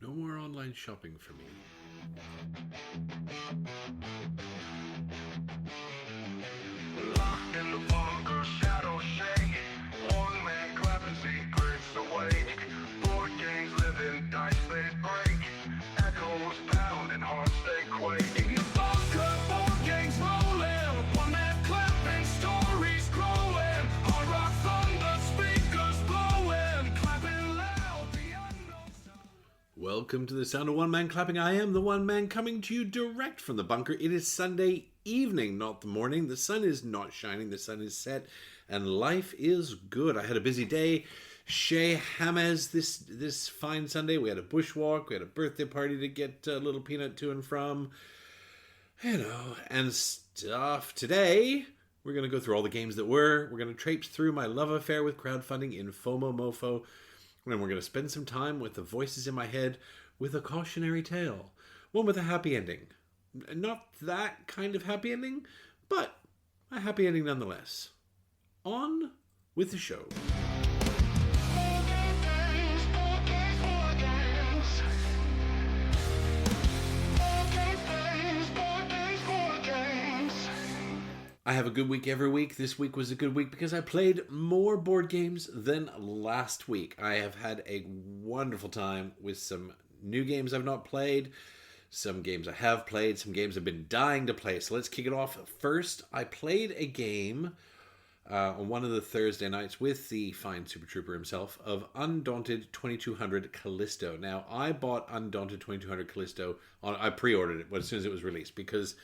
No more online shopping for me. Locked in the bunker, shadow shake. One man clapping secrets awake. Board games live in dice they break. Echoes pound and hearts they quake. In the bunker, board games rolling. One man clapping, stories growing. Hard rock thunder, speakers blowing. Clapping loud, the unknown sound. Welcome to the sound of one man clapping. I am the one man coming to you direct from the bunker. It is Sunday evening, not the morning. The sun is not shining, the sun is set, and life is good. I had a busy day. Chez Hammez this fine Sunday. We had a bushwalk, we had a birthday party to get Little Peanut to and from, and stuff. Today, we're going to go through all the games that were. We're going to traipse through my love affair with crowdfunding in FOMOMOFO, and we're going to spend some time with the voices in my head with a cautionary tale. One with a happy ending. Not that kind of happy ending, but a happy ending nonetheless. On with the show. I have a good week every week. This week was a good week because I played more board games than last week. I have had a wonderful time with some new games I've not played, some games I have played, some games I've been dying to play. So let's kick it off. First, I played a game on one of the Thursday nights with the fine Super Trooper himself of Undaunted 2200 Callisto. Now, I bought Undaunted 2200 Callisto. I pre-ordered it as soon as it was released because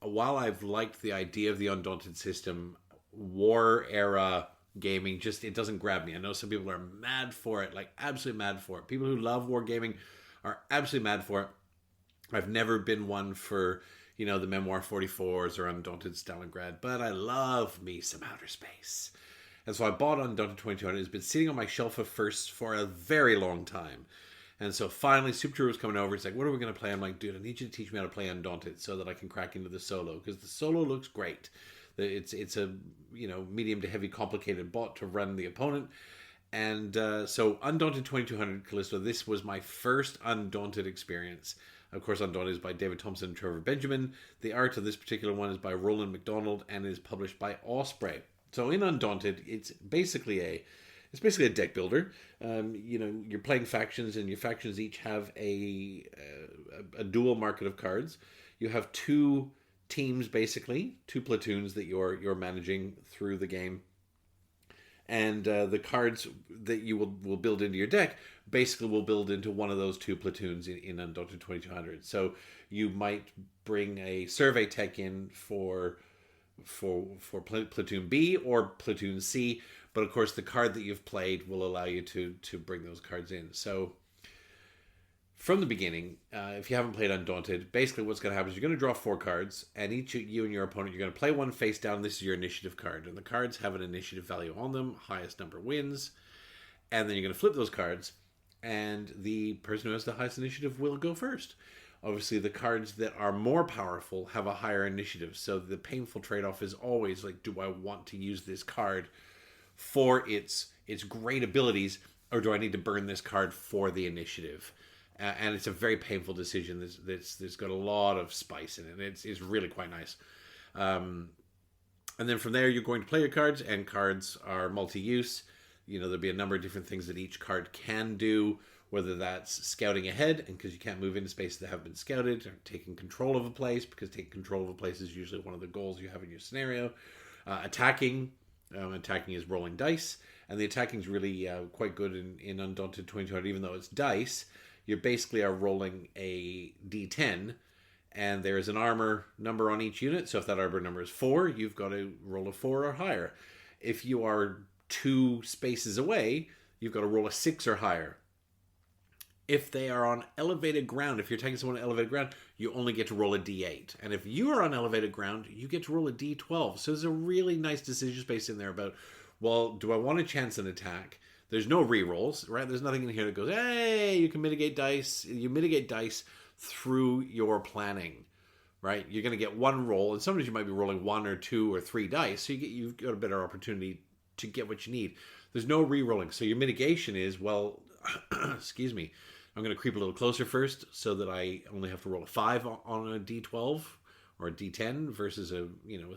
while I've liked the idea of the Undaunted system, war era gaming it doesn't grab me. I know some people are mad for it, like absolutely mad for it. People who love war gaming are absolutely mad for it. I've never been one for, the Memoir 44s or Undaunted Stalingrad, but I love me some outer space. And so I bought Undaunted 2200. It's been sitting on my shelf of firsts for a very long time. And so finally, Super Trooper was coming over. He's like, what are we going to play? I'm like, dude, I need you to teach me how to play Undaunted so that I can crack into the solo. Because the solo looks great. It's a, medium to heavy complicated bot to run the opponent. And so Undaunted 2200 Callisto, this was my first Undaunted experience. Of course, Undaunted is by David Thompson and Trevor Benjamin. The art of this particular one is by Roland McDonald and is published by Osprey. So in Undaunted, it's basically a deck builder. You're playing factions, and your factions each have a dual market of cards. You have two teams, basically, two platoons that you're managing through the game. And the cards that you will build into your deck basically will build into one of those two platoons in Undaunted 2200. So you might bring a survey tech in for platoon B or platoon C, but of course the card that you've played will allow you to bring those cards in. So from the beginning, if you haven't played Undaunted, basically what's going to happen is you're going to draw 4 cards, and each you and your opponent, you're going to play one face down. This is your initiative card, and the cards have an initiative value on them. Highest number wins. And then you're going to flip those cards, and the person who has the highest initiative will go first. Obviously, the cards that are more powerful have a higher initiative, so the painful trade-off is always like, do I want to use this card for its great abilities, or do I need to burn this card for the initiative? And it's a very painful decision. There's got a lot of spice in it. It's really quite nice. And then from there, you're going to play your cards, and cards are multi-use. There'll be a number of different things that each card can do, whether that's scouting ahead, and because you can't move into spaces that have been scouted, or taking control of a place, because taking control of a place is usually one of the goals you have in your scenario. Attacking. Attacking is rolling dice, and the attacking is really quite good in Undaunted 2200, even though it's dice. You basically are rolling a d10, and there is an armor number on each unit. So if that armor number is 4, you've got to roll a 4 or higher. If you are 2 spaces away, you've got to roll a 6 or higher. If they are on elevated ground, if you're taking someone on elevated ground, you only get to roll a d8. And if you are on elevated ground, you get to roll a d12. So there's a really nice decision space in there about, well, do I want to chance an attack? There's no re-rolls, right? There's nothing in here that goes, hey, you can mitigate dice. You mitigate dice through your planning, right? You're going to get one roll, and sometimes you might be rolling 1 or 2 or 3 dice, so you've got a better opportunity to get what you need. There's no re-rolling. So your mitigation is, well, excuse me, I'm going to creep a little closer first so that I only have to roll a 5 on a d12 or a d10 versus a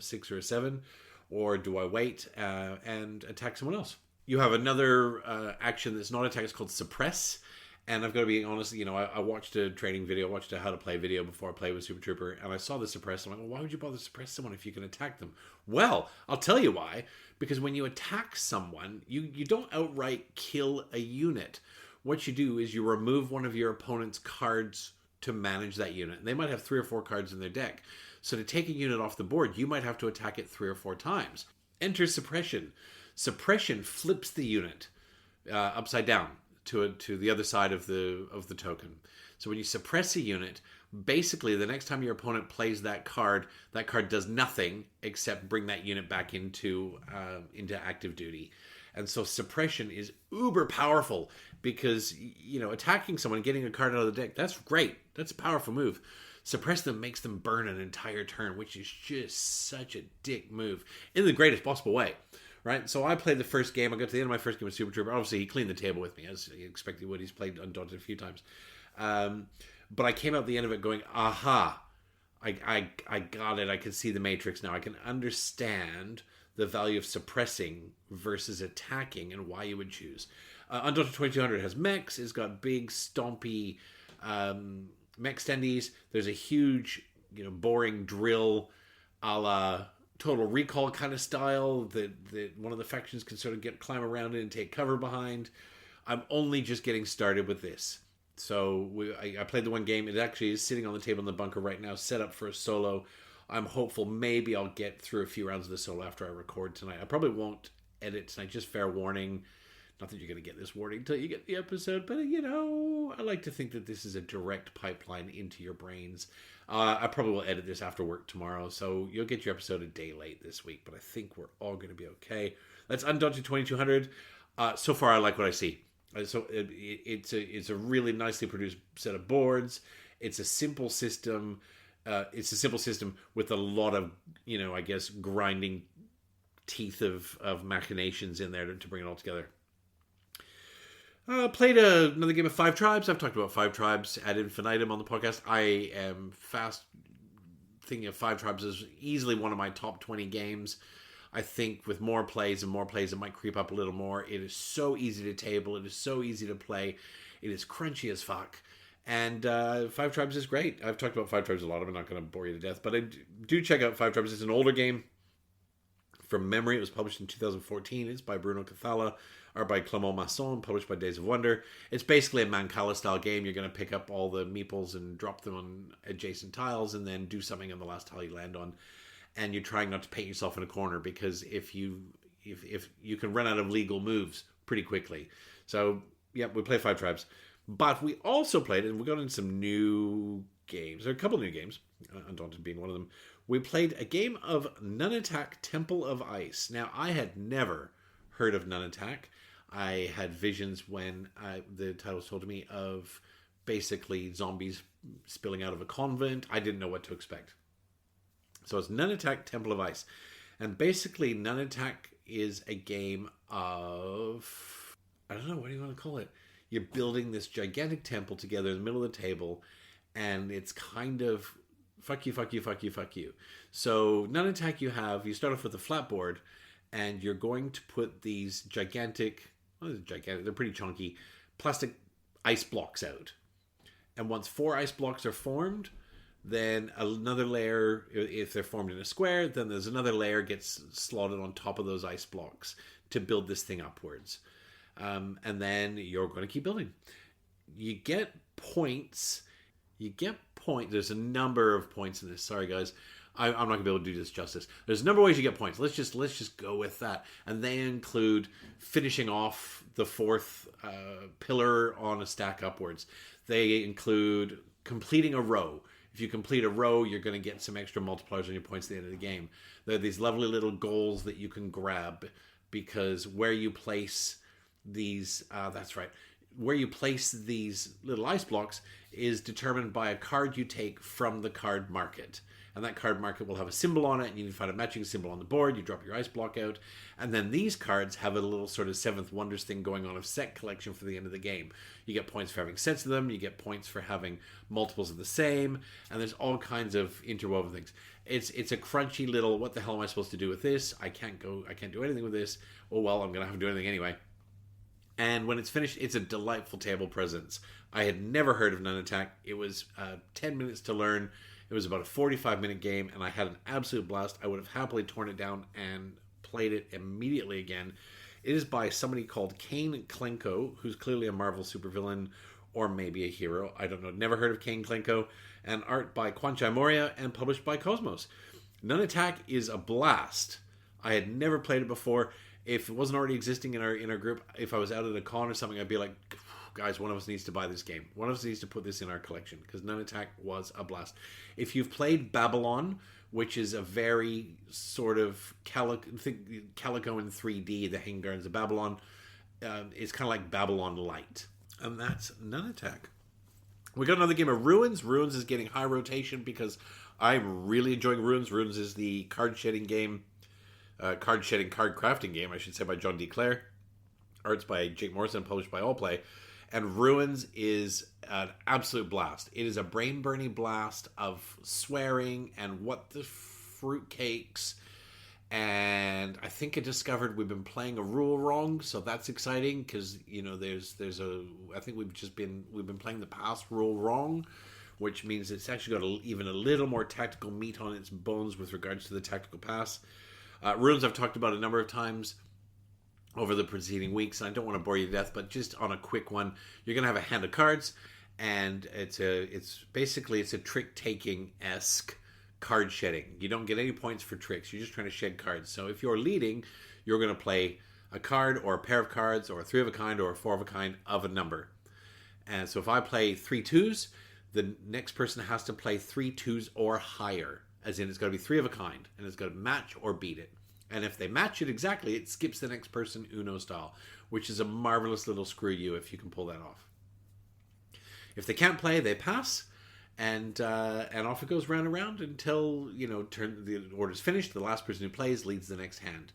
6 or a 7, or do I wait and attack someone else? You have another action that's not attack. It's called suppress. And I've got to be honest, I watched a training video, watched a how to play video before I played with Super Trooper, and I saw the suppress. I'm like, well, why would you bother suppress someone if you can attack them? Well, I'll tell you why. Because when you attack someone, you don't outright kill a unit. What you do is you remove one of your opponent's cards to manage that unit. And they might have 3 or 4 cards in their deck. So to take a unit off the board, you might have to attack it 3 or 4 times. Enter suppression. Suppression flips the unit upside down to the other side of the token. So when you suppress a unit, basically the next time your opponent plays that card does nothing except bring that unit back into active duty. And so suppression is uber powerful because attacking someone and getting a card out of the deck, that's great. That's a powerful move. Suppress them makes them burn an entire turn, which is just such a dick move in the greatest possible way. Right, so I played the first game. I got to the end of my first game with Super Trooper. Obviously, he cleaned the table with me, as he expected he would. He's played Undaunted a few times. But I came out the end of it going, aha, I got it. I can see the matrix now. I can understand the value of suppressing versus attacking and why you would choose. Undaunted 2200 has mechs. It's got big, stompy mech standees. There's a huge, boring drill a la Total Recall kind of style that one of the factions can sort of climb around in and take cover behind. I'm only just getting started with this. So I played the one game. It actually is sitting on the table in the bunker right now, set up for a solo. I'm hopeful maybe I'll get through a few rounds of the solo after I record tonight. I probably won't edit tonight, just fair warning. Not that you're going to get this warning until you get the episode, but I like to think that this is a direct pipeline into your brains. I probably will edit this after work tomorrow, so you'll get your episode a day late this week, but I think we're all going to be okay. That's Undaunted 2200. So far, I like what I see. So it's a really nicely produced set of boards. It's a simple system. It's a simple system with a lot of, grinding teeth of machinations in there to bring it all together. Played another game of Five Tribes. I've talked about Five Tribes ad infinitum on the podcast. I am fast thinking of Five Tribes as easily one of my top 20 games. I think with more plays, it might creep up a little more. It is so easy to table. It is so easy to play. It is crunchy as fuck. And Five Tribes is great. I've talked about Five Tribes a lot. I'm not going to bore you to death. But I do check out Five Tribes. It's an older game. From memory, it was published in 2014. It's by Bruno Cathala, or by Clément Masson, published by Days of Wonder. It's basically a Mancala-style game. You're going to pick up all the meeples and drop them on adjacent tiles and then do something on the last tile you land on. And you're trying not to paint yourself in a corner because if you can run out of legal moves pretty quickly. So, yeah, we play Five Tribes. But we also played, and we got into some new games. There are a couple of new games, Undaunted being one of them. We played a game of Nun Attack Temple of Ice. Now, I had never heard of Nun Attack. I had visions when the title was told to me of basically zombies spilling out of a convent. I didn't know what to expect. So it's Nun Attack Temple of Ice. And basically, Nun Attack is a game of, I don't know, what do you want to call it? You're building this gigantic temple together in the middle of the table, and it's kind of fuck you, fuck you, fuck you, fuck you. So Nun Attack you start off with a flat board, and you're going to put these gigantic, they're pretty chunky, plastic ice blocks out. And once 4 ice blocks are formed, then another layer, if they're formed in a square, then there's another layer gets slotted on top of those ice blocks to build this thing upwards. And then you're going to keep building. You get points. There's a number of points in this. Sorry, guys. I'm not going to be able to do this justice. There's a number of ways you get points. Let's just go with that. And they include finishing off the 4th pillar on a stack upwards. They include completing a row. If you complete a row, you're going to get some extra multipliers on your points at the end of the game. There are these lovely little goals that you can grab because where you place these, that's right, where you place these little ice blocks is determined by a card you take from the card market. And that card market will have a symbol on it, and you need to find a matching symbol on the board. You drop your ice block out, and then these cards have a little sort of Seventh Wonders thing going on of set collection for the end of the game. You get points for having sets of them, you get points for having multiples of the same, and there's all kinds of interwoven things. It's a crunchy little, what the hell am I supposed to do with this? I can't do anything with this. Oh well, I'm going to have to do anything anyway. And when it's finished, it's a delightful table presence. I had never heard of Nun Attack. It was 10 minutes to learn. It was about a 45-minute game, and I had an absolute blast. I would have happily torn it down and played it immediately again. It is by somebody called Kane Klenko, who's clearly a Marvel supervillain or maybe a hero. I don't know. Never heard of Kane Klenko. And art by Kwanchai Moria and published by Cosmos. Nun Attack is a blast. I had never played it before. If it wasn't already existing in our group, if I was out at a con or something, I'd be like, guys, one of us needs to buy this game. One of us needs to put this in our collection, because Nun Attack was a blast. If you've played Babylon, which is a very sort of Calico in 3D, the Hanging Gardens of Babylon, it's kind of like Babylon Light. And that's Nun Attack. We got another game of Ruins. Ruins is getting high rotation because I'm really enjoying Ruins. Ruins is the card crafting game, I should say, by John D. Clare. Art's by Jake Morrison, published by Allplay. And Ruins is an absolute blast. It is a brain-burning blast of swearing and what the fruitcakes. And I think I discovered we've been playing a rule wrong, so that's exciting because I think we've been playing the pass rule wrong, which means it's actually got even a little more tactical meat on its bones with regards to the tactical pass. Runes I've talked about a number of times over the preceding weeks, and I don't want to bore you to death, but just on a quick one, you're going to have a hand of cards, and it's basically a trick-taking-esque card shedding. You don't get any points for tricks. You're just trying to shed cards. So if you're leading, you're going to play a card or a pair of cards or a 3 of a kind or a 4 of a kind of a number. And so if I play 3 2s, the next person has to play 3 2s or higher. As in, it's got to be 3 of a kind, and it's got to match or beat it. And if they match it exactly, it skips the next person Uno style, which is a marvelous little screw you if you can pull that off. If they can't play, they pass, and off it goes round and round until the order's finished. The last person who plays leads the next hand.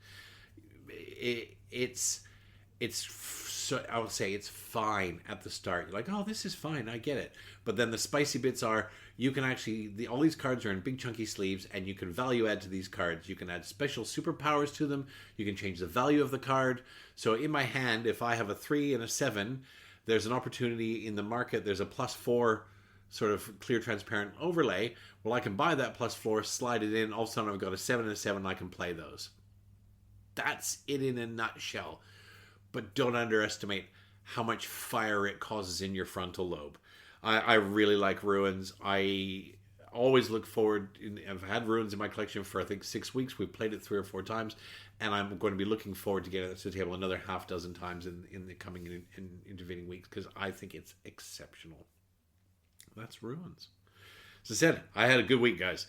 I would say it's fine at the start. You're like, oh, this is fine, I get it. But then the spicy bits are, you can actually, all these cards are in big chunky sleeves, and you can value add to these cards. You can add special superpowers to them. You can change the value of the card. So in my hand, if I have a 3 and a 7, there's an opportunity in the market. There's a +4 sort of clear transparent overlay. Well, I can buy that +4, slide it in. All of a sudden, I've got a 7 and a 7, and I can play those. That's it in a nutshell. But don't underestimate how much fire it causes in your frontal lobe. I really like Ruins. I always look forward. I've had Ruins in my collection for, I think, 6 weeks. We've played it 3 or 4 times. And I'm going to be looking forward to getting it to the table another half dozen times in the coming in intervening weeks, because I think it's exceptional. That's Ruins. As I said, I had a good week, guys.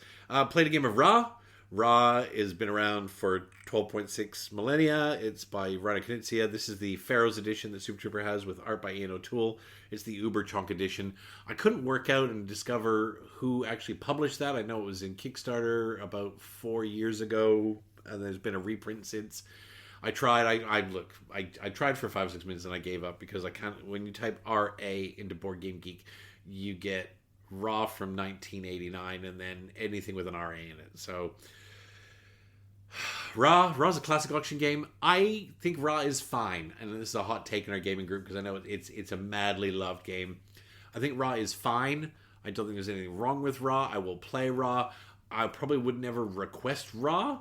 Played a game of Ra. Ra has been around for 12.6 millennia. It's by Rana Knizia. This is the Pharaoh's edition that Super Trooper has with art by Ian O'Toole. It's the Uber Chonk edition. I couldn't work out and discover who actually published that. I know it was in Kickstarter about 4 years ago, and there's been a reprint since. I tried. I tried for 5 or 6 minutes and I gave up because I can't. When you type RA into Board Game Geek, you get Ra from 1989 and then anything with an RA in it. So Ra's a classic auction game. I think Ra is fine, and this is a hot take in our gaming group because I know it's a madly loved game. I think Ra is fine. I don't think there's anything wrong with Ra. I will play Ra. I probably would never request Ra.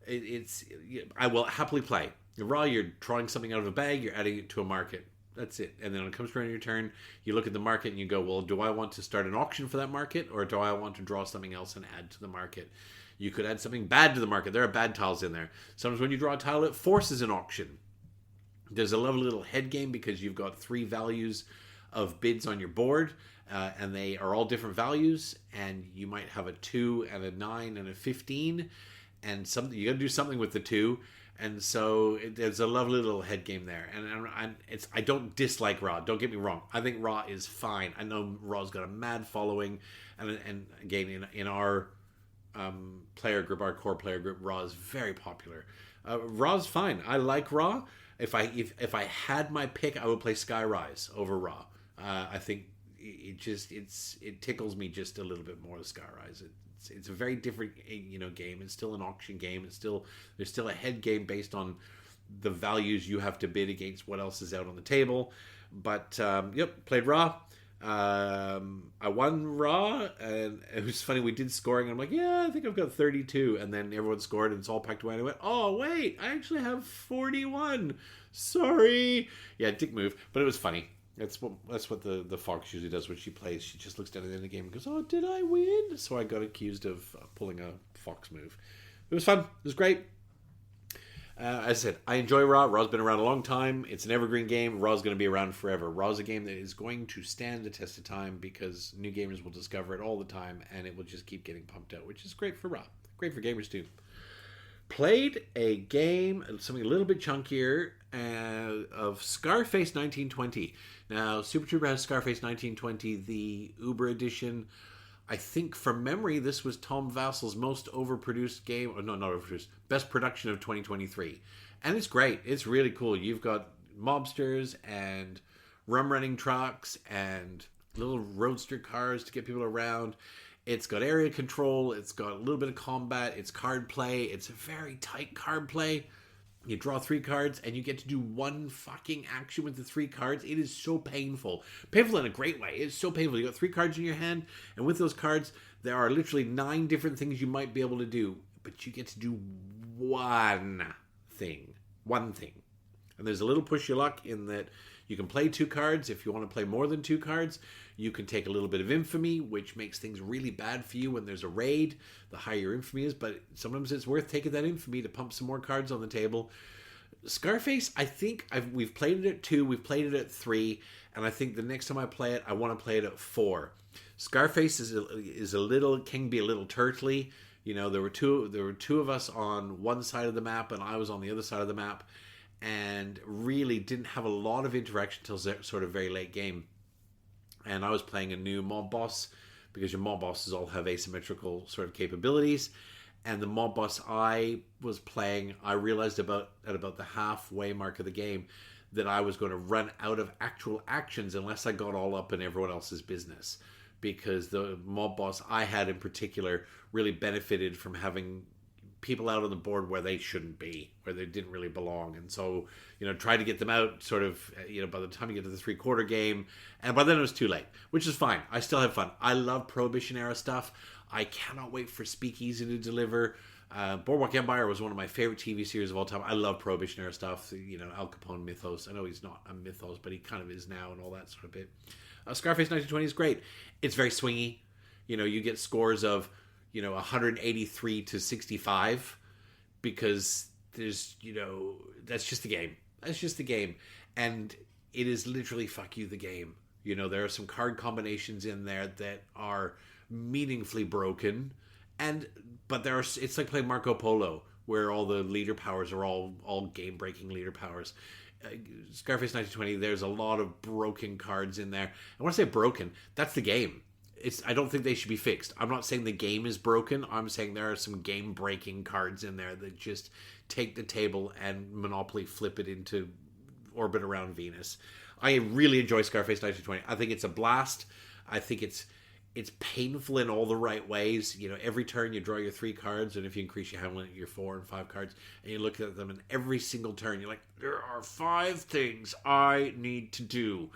I will happily play Ra. You're drawing something out of a bag. You're adding it to a market. That's it. And then when it comes around your turn, you look at the market and you go, well, do I want to start an auction for that market, or do I want to draw something else and add to the market? You could add something bad to the market. There are bad tiles in there. Sometimes when you draw a tile, it forces an auction. There's a lovely little head game because you've got 3 values of bids on your board, and they are all different values, and you might have a 2 and a 9 and a 15, and you got to do something with the 2, And so there's a lovely little head game there, and I don't dislike Raw. Don't get me wrong. I think Raw is fine. I know Raw's got a mad following, and again in our player group, our core player group, Raw is very popular. Raw's fine. I like Raw. If I had my pick, I would play Skyrise over Raw. I think it tickles me just a little bit more to Skyrise. It's a very different game. It's still an auction game. There's still a head game based on the values you have to bid against what else is out on the table. But played Raw. I won Raw, and it was funny. We did scoring. And I'm like, yeah, I think I've got 32, and then everyone scored, and it's all packed away. And I went, oh wait, I actually have 41. Sorry. Yeah, dick move, but it was funny. That's what the fox usually does when she plays. She just looks down at the end of the game and goes, oh, did I win? So I got accused of pulling a fox move. It was fun. It was great. As I said, I enjoy Raw. Raw's been around a long time. It's an evergreen game. Raw's going to be around forever. Raw's a game that is going to stand the test of time because new gamers will discover it all the time, and it will just keep getting pumped out, which is great for Raw. Great for gamers too. Played a game, something a little bit chunkier, of Scarface 1920. Now, Super Trooper has Scarface 1920, the Uber edition. I think from memory, this was Tom Vassel's most overproduced game. Or no, not overproduced. Best production of 2023. And it's great. It's really cool. You've got mobsters and rum running trucks and little roadster cars to get people around. It's got area control. It's got a little bit of combat. It's card play. It's a very tight card play. You draw 3 cards and you get to do one fucking action with the 3 cards. It is so painful. Painful in a great way. It's so painful. You got 3 cards in your hand, and with those cards, there are literally 9 different things you might be able to do, but you get to do one thing. One thing. And there's a little push your luck in that you can play 2 cards. If you want to play more than 2 cards, you can take a little bit of infamy, which makes things really bad for you when there's a raid. The higher your infamy is, but sometimes it's worth taking that infamy to pump some more cards on the table. Scarface, I think we've played it at 2, we've played it at 3, and I think the next time I play it, I want to play it at 4. Scarface can be a little turtly. You know, there were two of us on one side of the map, and I was on the other side of the map, and really didn't have a lot of interaction until sort of very late game. And I was playing a new mob boss, because your mob bosses all have asymmetrical sort of capabilities. And the mob boss I was playing, I realized at about the halfway mark of the game that I was going to run out of actual actions unless I got all up in everyone else's business. Because the mob boss I had in particular really benefited from having people out on the board where they shouldn't be, where they didn't really belong. And so, try to get them out sort of, by the time you get to the 3/4 game, and by then it was too late, which is fine. I still have fun. I love Prohibition era stuff. I cannot wait for Speakeasy to deliver. Boardwalk Empire was one of my favorite TV series of all time. I love Prohibition era stuff. Al Capone mythos. I know he's not a mythos, but he kind of is now, and all that sort of bit. Scarface 1920 is great. It's very swingy. You get scores of 183 to 65 because there's, that's just the game. That's just the game. And it is literally fuck you the game. There are some card combinations in there that are meaningfully broken, but it's like playing Marco Polo, where all the leader powers are all game breaking leader powers. Scarface 1920, there's a lot of broken cards in there. I want to say broken, that's the game. I don't think they should be fixed. I'm not saying the game is broken. I'm saying there are some game breaking cards in there that just take the table and Monopoly flip it into orbit around Venus. I really enjoy Scarface 1920. I think it's a blast. I think it's painful in all the right ways. Every turn you draw your 3 cards, and if you increase your hand limit, your 4 and 5 cards, and you look at them, and every single turn you're like, there are 5 things I need to do,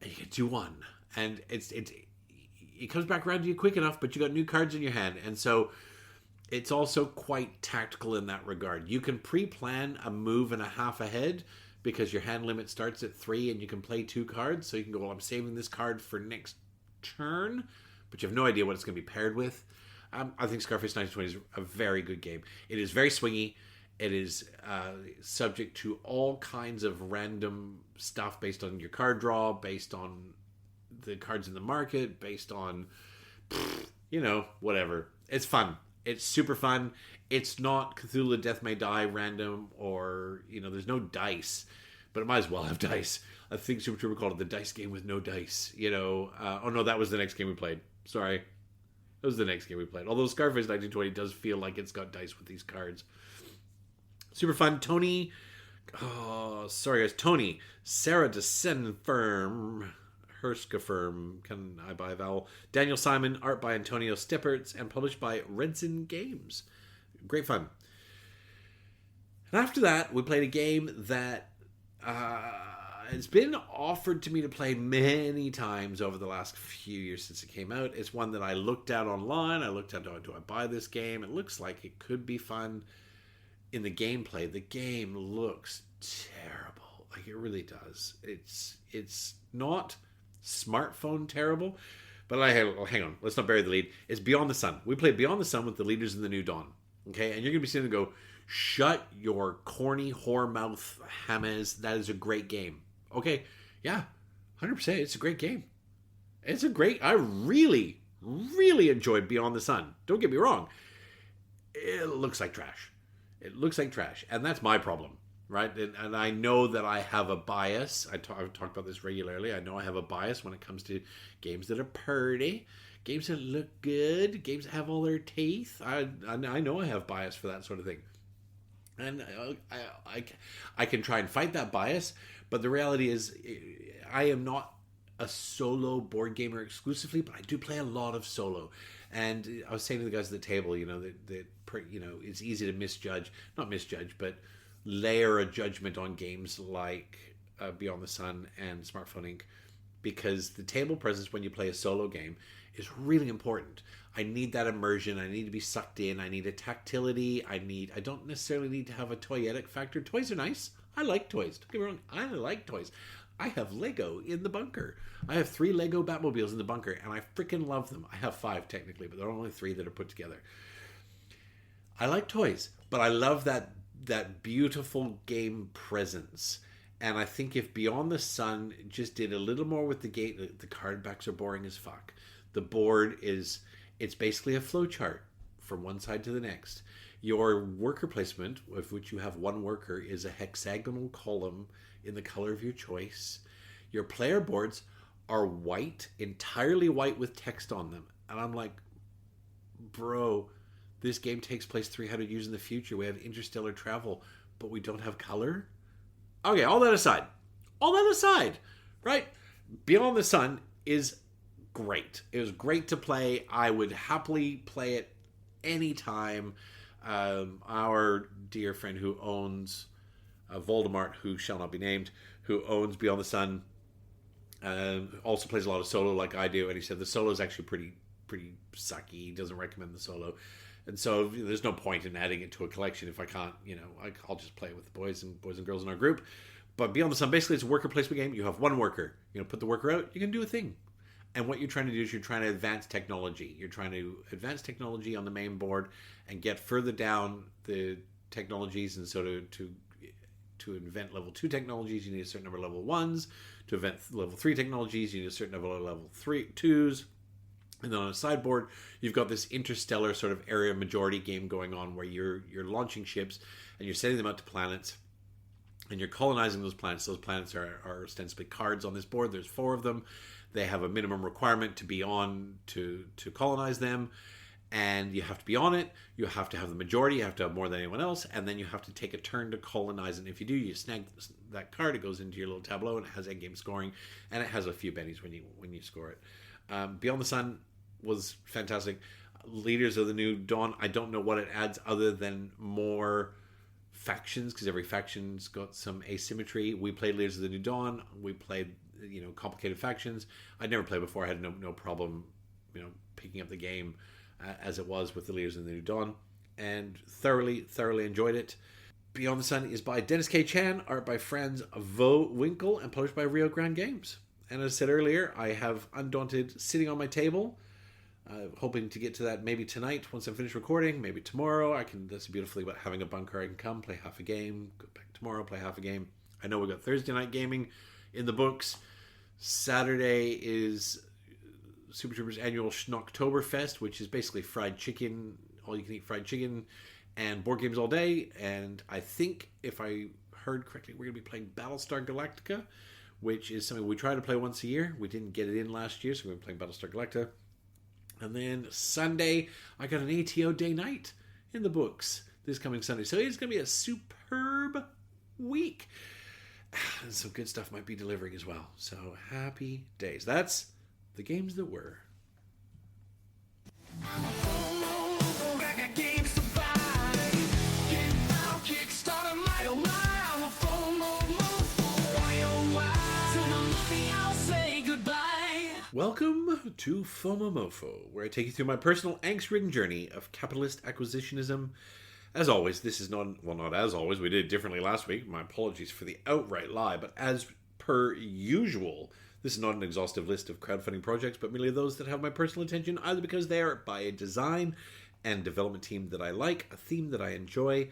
and you can do one, and it comes back around to you quick enough, but you got new cards in your hand, and so it's also quite tactical in that regard. You can pre-plan a move and a half ahead, because your hand limit starts at 3, and you can play 2 cards, so you can go, well, I'm saving this card for next turn, but you have no idea what it's going to be paired with. I think Scarface 1920 is a very good game. It is very swingy. It is subject to all kinds of random stuff based on your card draw, based on the cards in the market, based on, whatever. It's fun. It's super fun. It's not Cthulhu Death May Die random, or, there's no dice, but it might as well have dice. I think Super Trooper called it the dice game with no dice. Oh no, that was the next game we played. Sorry. That was the next game we played. Although Scarface 1920 does feel like it's got dice with these cards. Super fun. Tony. Oh, sorry guys. Tony. Sarah Descendfirm. Herskafirm. Can I buy a vowel? Daniel Simon. Art by Antonio Stepperts. And published by Redson Games. Great fun. And after that, we played a game that it's been offered to me to play many times over the last few years since it came out. It's one that I looked at online. I looked at, do I buy this game? It looks like it could be fun. In the gameplay, the game looks terrible. Like, it really does. It's not smartphone terrible, but hang on. Let's not bury the lead. It's Beyond the Sun. We played Beyond the Sun with the leaders in the New Dawn. Okay, and you're going to be sitting there and go, shut your corny whore mouth, James. That is a great game. Okay, yeah, 100%. It's a great game. I really, really enjoyed Beyond the Sun. Don't get me wrong. It looks like trash. And that's my problem, right? And I know that I have a bias. I've talked about this regularly. I know I have a bias when it comes to games that are pretty, games that look good, games that have all their teeth. I know I have bias for that sort of thing. And I can try and fight that bias, but the reality is I am not a solo board gamer exclusively, but I do play a lot of solo. And I was saying to the guys at the table, that it's easy to not misjudge, but layer a judgment on games like Beyond the Sun and Smartphone Inc. Because the table presence when you play a solo game is really important. I need that immersion. I need to be sucked in. I need a tactility. I don't necessarily need to have a toyetic factor. Toys are nice. I like toys. Don't get me wrong. I like toys. I have Lego in the bunker. I have 3 Lego Batmobiles in the bunker, and I freaking love them. I have 5 technically, but there are only 3 that are put together. I like toys, but I love that beautiful game presence. And I think if Beyond the Sun just did a little more with the game, the card backs are boring as fuck. The board it's basically a flowchart from one side to the next. Your worker placement, of which you have 1 worker, is a hexagonal column in the color of your choice. Your player boards are white, entirely white with text on them. And I'm like, bro, this game takes place 300 years in the future. We have interstellar travel, but we don't have color? Okay, all that aside, right? Beyond the Sun is great. It was great to play. I would happily play it anytime. Our dear friend who owns Voldemort, who shall not be named, who owns Beyond the Sun, also plays a lot of solo like I do, and he said the solo is actually pretty sucky. He doesn't recommend the solo, and so there's no point in adding it to a collection if I can't, I'll just play it with the boys and girls in our group. But Beyond the Sun, basically, it's a worker placement game. You have 1 worker. Put the worker out, you can do a thing. And what you're trying to do is you're trying to advance technology. You're trying to advance technology on the main board and get further down the technologies. And so to invent level 2 technologies, you need a certain number of level 1s. To invent level 3 technologies, you need a certain number of level 2s. And then on a sideboard, you've got this interstellar sort of area majority game going on where you're launching ships and you're sending them out to planets. And you're colonizing those planets. Those planets are ostensibly cards on this board. There's 4 of them. They have a minimum requirement to be on to colonize them. And you have to be on it. You have to have the majority. You have to have more than anyone else. And then you have to take a turn to colonize it. And if you do, you snag that card. It goes into your little tableau and it has endgame scoring. And it has a few bennies when you score it. Beyond the Sun was fantastic. Leaders of the New Dawn, I don't know what it adds other than more factions, because every faction's got some asymmetry. We played Leaders of the New Dawn. We played, complicated factions. I'd never played before. I had no problem, picking up the game as it was with the Leaders of the New Dawn, and thoroughly enjoyed it. Beyond the Sun is by Dennis K. Chan, art by Franz Vo Winkle, and published by Rio Grande Games. And as I said earlier, I have Undaunted sitting on my table. Hoping to get to that maybe tonight once I'm finished recording, maybe tomorrow. That's beautifully about having a bunker. I can come, play half a game, go back tomorrow, play half a game. I know we've got Thursday night gaming in the books. Saturday is Super Troopers annual Schnocktoberfest, which is basically fried chicken all you can eat fried chicken and board games all day. And I think, if I heard correctly, we're going to be playing Battlestar Galactica, which is something we try to play once a year. We didn't get it in last year, so we're playing Battlestar Galactica. And then Sunday, I got an ATO day night in the books this coming Sunday. So it's going to be a superb week. And some good stuff might be delivering as well. So happy days. That's the games that were. Welcome to FOMOMOFO, where I take you through my personal angst-ridden journey of capitalist acquisitionism. As always, this is not as always, we did it differently last week. My apologies for the outright lie, but as per usual, this is not an exhaustive list of crowdfunding projects, but merely those that have my personal attention, either because they are by a design and development team that I like, a theme that I enjoy,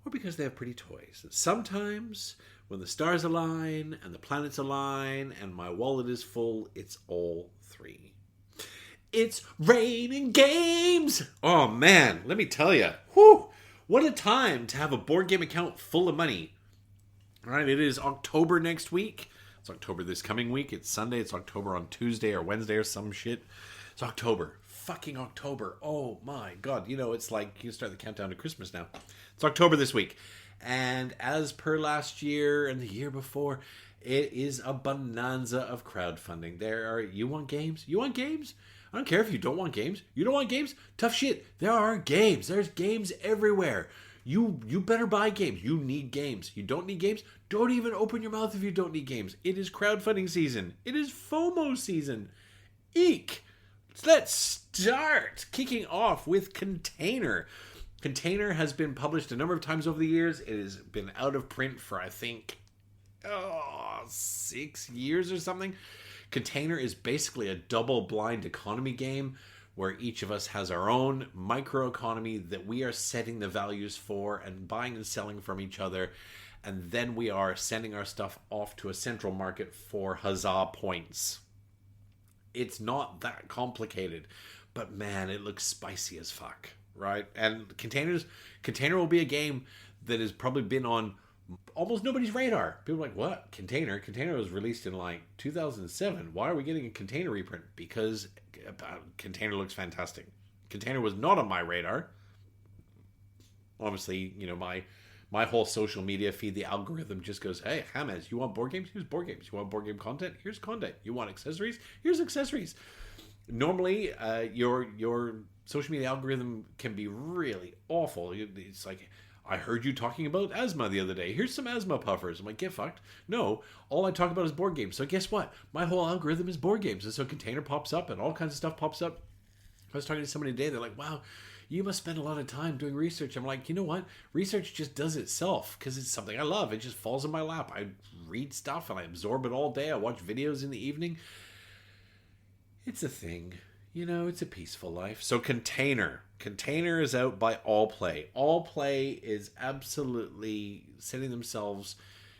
or because they have pretty toys. And sometimes, when the stars align, and the planets align, and my wallet is full, it's all three. It's raining games! Oh man, let me tell you. Whew! What a time to have a board game account full of money. Alright, it is October next week. It's October this coming week. It's Sunday. It's October on Tuesday or Wednesday or some shit. It's October. Fucking October. Oh my god. You know, it's like you start the countdown to Christmas now. It's October this week. And as per last year and the year before, it is a bonanza of crowdfunding. You want games? You want games? I don't care if you don't want games. You don't want games? Tough shit. There are games. There's games everywhere. You better buy games. You need games. You don't need games? Don't even open your mouth if you don't need games. It is crowdfunding season. It is FOMO season. Eek. Let's start kicking off with Container. Container has been published a number of times over the years. It has been out of print for, I think, 6 years or something. Container is basically a double-blind economy game where each of us has our own microeconomy that we are setting the values for and buying and selling from each other. And then we are sending our stuff off to a central market for huzzah points. It's not that complicated, but man, it looks spicy as fuck, right? And Container will be a game that has probably been on almost nobody's radar. People are like, what? Container? Container was released in like 2007. Why are we getting a Container reprint? Because Container looks fantastic. Container was not on my radar. Obviously, you know, my whole social media feed, the algorithm just goes, hey, Hamaz, you want board games? Here's board games. You want board game content? Here's content. You want accessories? Here's accessories. Normally, your social media algorithm can be really awful. It's like, I heard you talking about asthma the other day. Here's some asthma puffers. I'm like, get fucked. No, all I talk about is board games. So guess what? My whole algorithm is board games. And so Container pops up and all kinds of stuff pops up. I was talking to somebody today. They're like, wow, you must spend a lot of time doing research. I'm like, you know what? Research just does itself because it's something I love. It just falls in my lap. I read stuff and I absorb it all day. I watch videos in the evening. It's a thing. You know, it's a peaceful life. So Container is out by All Play. All Play is absolutely setting themselves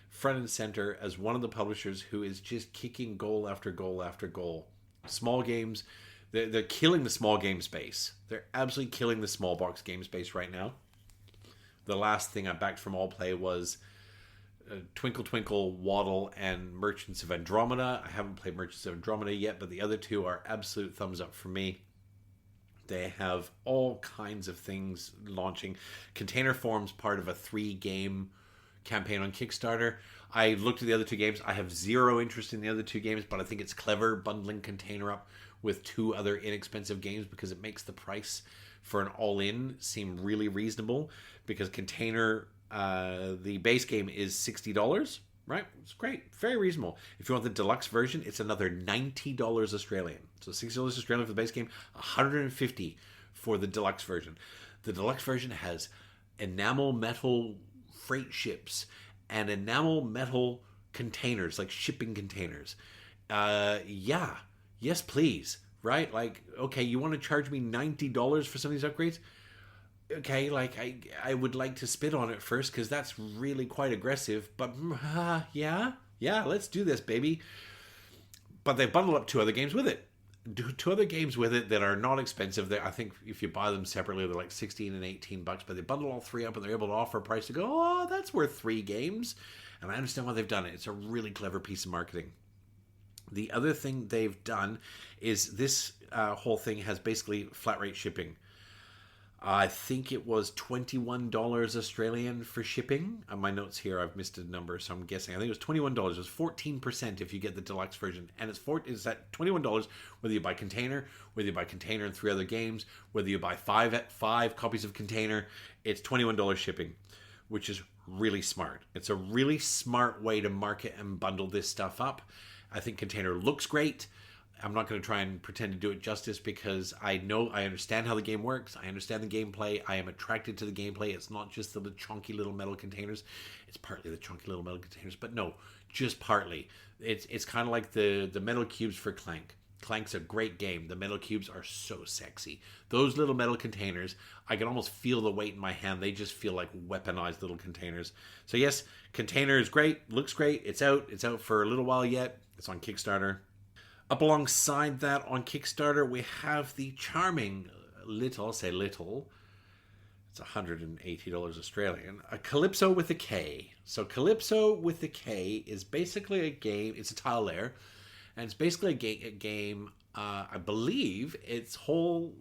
front and center as one of the publishers who is just kicking goal after goal after goal. Small games, they're killing the small game space. They're absolutely killing the small box game space right now. The last thing I backed from All Play was Twinkle Twinkle, Waddle, and Merchants of Andromeda. I haven't played Merchants of Andromeda yet, but the other two are absolute thumbs up for me. They have all kinds of things launching. Container forms part of a 3-game campaign on Kickstarter. I looked at the other two games. I have zero interest in the other two games, but I think it's clever bundling Container up with 2 other inexpensive games because it makes the price for an all-in seem really reasonable. Because Container, the base game is $60, right? It's great. Very reasonable. If you want the deluxe version, it's another $90 Australian. So $60 Australian for the base game, $150 for the deluxe version. The deluxe version has enamel metal freight ships and enamel metal containers, like shipping containers. Yeah. Yes, please. Right? Like, okay, you want to charge me $90 for some of these upgrades? Okay, like, I would like to spit on it first because that's really quite aggressive. But, yeah, let's do this, baby. But they bundle up 2 other games with it. do two other games with it that are not expensive. I think if you buy them separately, they're like 16 and 18 bucks, but they bundle all three up and they're able to offer a price to go, oh, that's worth 3 games. And I understand why they've done it. It's a really clever piece of marketing. The other thing they've done is this whole thing has basically flat rate shipping. I think it was $21 Australian for shipping. On my notes here, I've missed a number, so I'm guessing. I think it was $21. It was 14% if you get the deluxe version. And it's at $21 whether you buy Container, whether you buy Container and 3 other games, whether you buy 5 copies of Container. It's $21 shipping, which is really smart. It's a really smart way to market and bundle this stuff up. I think Container looks great. I'm not going to try and pretend to do it justice because I understand how the game works. I understand the gameplay. I am attracted to the gameplay. It's not just the chunky little metal containers. It's partly the chunky little metal containers, but no, just partly. It's kind of like the metal cubes for Clank. Clank's a great game. The metal cubes are so sexy. Those little metal containers, I can almost feel the weight in my hand. They just feel like weaponized little containers. So yes, Container is great. Looks great. It's out. It's out for a little while yet. It's on Kickstarter. Up alongside that on Kickstarter, we have the charming it's $180 Australian, a Calypso with a K. So Calypso with a K is basically a game, it's a tile layer, and it's basically a game, I believe its whole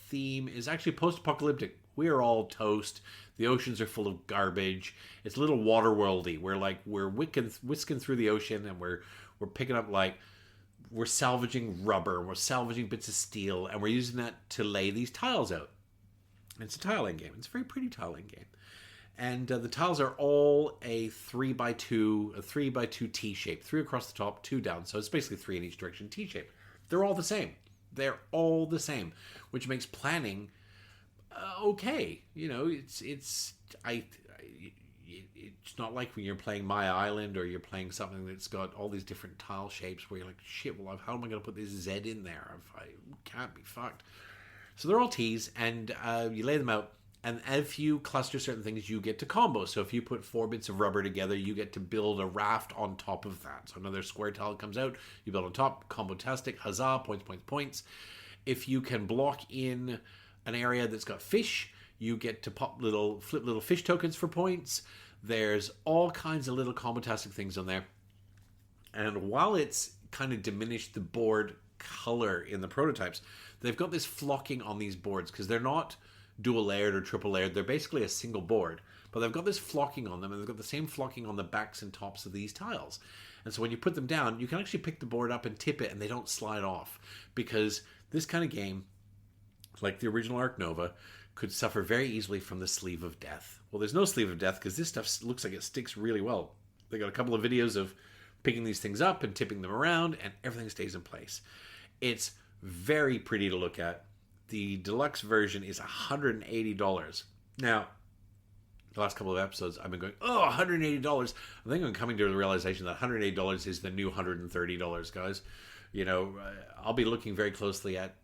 theme is actually post-apocalyptic. We are all toast. The oceans are full of garbage. It's a little water-worldy. We're whisking through the ocean and we're picking up we're salvaging rubber, we're salvaging bits of steel, and we're using that to lay these tiles out. And it's a tiling game. It's a very pretty tiling game. And the tiles are all a 3x2 T shape. 3 across the top, 2 down. So it's basically 3 in each direction, T shape. They're all the same. They're all the same, which makes planning okay. You know, it's not like when you're playing My Island or you're playing something that's got all these different tile shapes where you're like, shit, well, how am I going to put this Z in there? I can't be fucked. So they're all T's, and you lay them out, and if you cluster certain things, you get to combo. So if you put 4 bits of rubber together, you get to build a raft on top of that. So another square tile comes out, you build on top, combo-tastic, huzzah, points. If you can block in an area that's got fish, you get to flip little fish tokens for points. There's all kinds of little combo-tastic things on there. And while it's kind of diminished the board color in the prototypes, they've got this flocking on these boards because they're not dual layered or triple layered. They're basically a single board, but they've got this flocking on them, and they've got the same flocking on the backs and tops of these tiles. And so when you put them down, you can actually pick the board up and tip it, and they don't slide off, because this kind of game, like the original Ark Nova, could suffer very easily from the sleeve of death. Well, there's no sleeve of death because this stuff looks like it sticks really well. They got a couple of videos of picking these things up and tipping them around, and everything stays in place. It's very pretty to look at. The deluxe version is $180. Now, the last couple of episodes, I've been going, oh, $180. I think I'm coming to the realization that $180 is the new $130, guys. You know, I'll be looking very closely at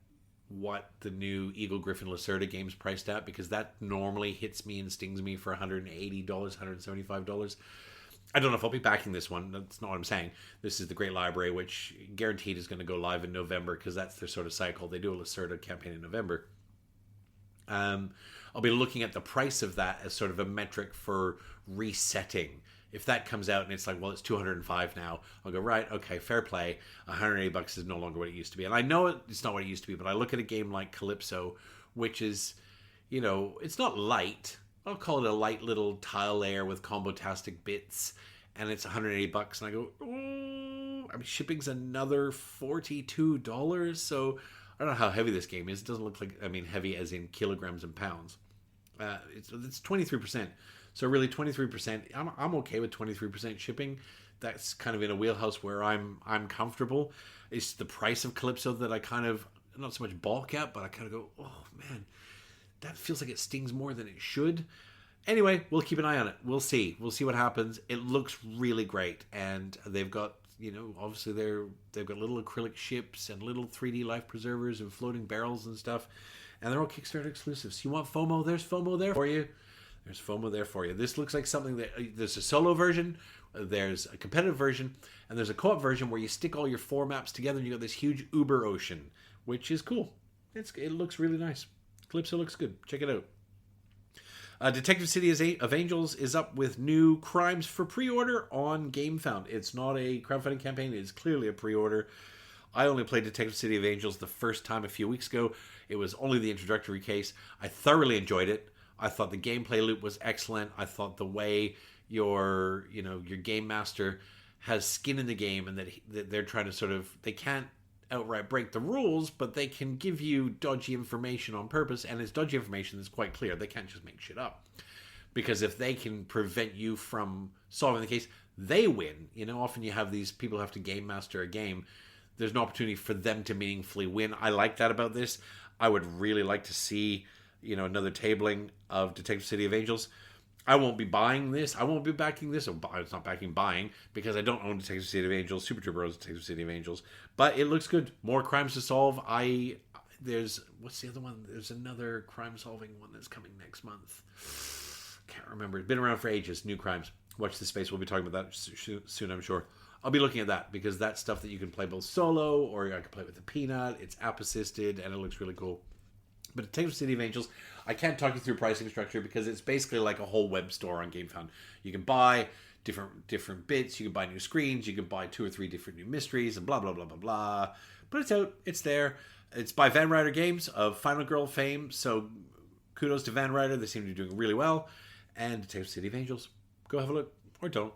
what the new Eagle Griffin Lacerda game's priced at, because that normally hits me and stings me for $180, $175. I don't know if I'll be backing this one. That's not what I'm saying. This is the Great Library, which guaranteed is going to go live in November, because that's their sort of cycle. They do a Lacerda campaign in November. I'll be looking at the price of that as sort of a metric for resetting. If that comes out and it's like, well, it's $205 now, I'll go, right, okay, fair play. $180 is no longer what it used to be. And I know it's not what it used to be, but I look at a game like Calypso, which is, you know, it's not light. I'll call it a light little tile layer with combo-tastic bits, and it's $180, and I go, oh, I mean, shipping's another $42, so I don't know how heavy this game is. It doesn't look like, I mean, heavy as in kilograms and pounds. It's 23%. So really 23%, I'm okay with 23% shipping. That's kind of in a wheelhouse where I'm comfortable. It's the price of Calypso that I kind of, not so much balk at, but I kind of go, oh man, that feels like it stings more than it should. Anyway, we'll keep an eye on it. We'll see what happens. It looks really great, and they've got, you know, obviously they've got little acrylic ships and little 3D life preservers and floating barrels and stuff, and they're all Kickstarter exclusives. You want FOMO? There's FOMO there for you. There's FOMO there for you. This looks like something that there's a solo version, there's a competitive version, and there's a co-op version where you stick all your 4 maps together and you got this huge Uber ocean, which is cool. It looks really nice. Calypso looks good. Check it out. Detective City of Angels is up with new crimes for pre-order on GameFound. It's not a crowdfunding campaign. It is clearly a pre-order. I only played Detective City of Angels the first time a few weeks ago. It was only the introductory case. I thoroughly enjoyed it. I thought the gameplay loop was excellent. I thought the way your game master has skin in the game, and that they're trying to sort of, they can't outright break the rules, but they can give you dodgy information on purpose, and it's dodgy information that's quite clear. They can't just make shit up. Because if they can prevent you from solving the case, they win. Often you have these people who have to game master a game. There's an opportunity for them to meaningfully win. I like that about this. I would really like to see another tabling of Detective City of Angels. I won't be buying this. I won't be backing this. It's not buying because I don't own Detective City of Angels. Super Turbo owns Detective City of Angels. But it looks good. More crimes to solve. What's the other one? There's another crime-solving one that's coming next month. Can't remember. It's been around for ages. New crimes. Watch this space. We'll be talking about that soon, I'm sure. I'll be looking at that because that's stuff that you can play both solo or I can play with the Peanut. It's app-assisted and it looks really cool. But Detective City of Angels, I can't talk you through pricing structure because it's basically like a whole web store on GameFound. You can buy different bits, you can buy new screens, you can buy 2 or 3 different new mysteries, and blah, blah, blah, blah, blah. But it's out, it's there. It's by Van Ryder Games of Final Girl fame, so kudos to Van Ryder. They seem to be doing really well. And Detective City of Angels, go have a look, or don't.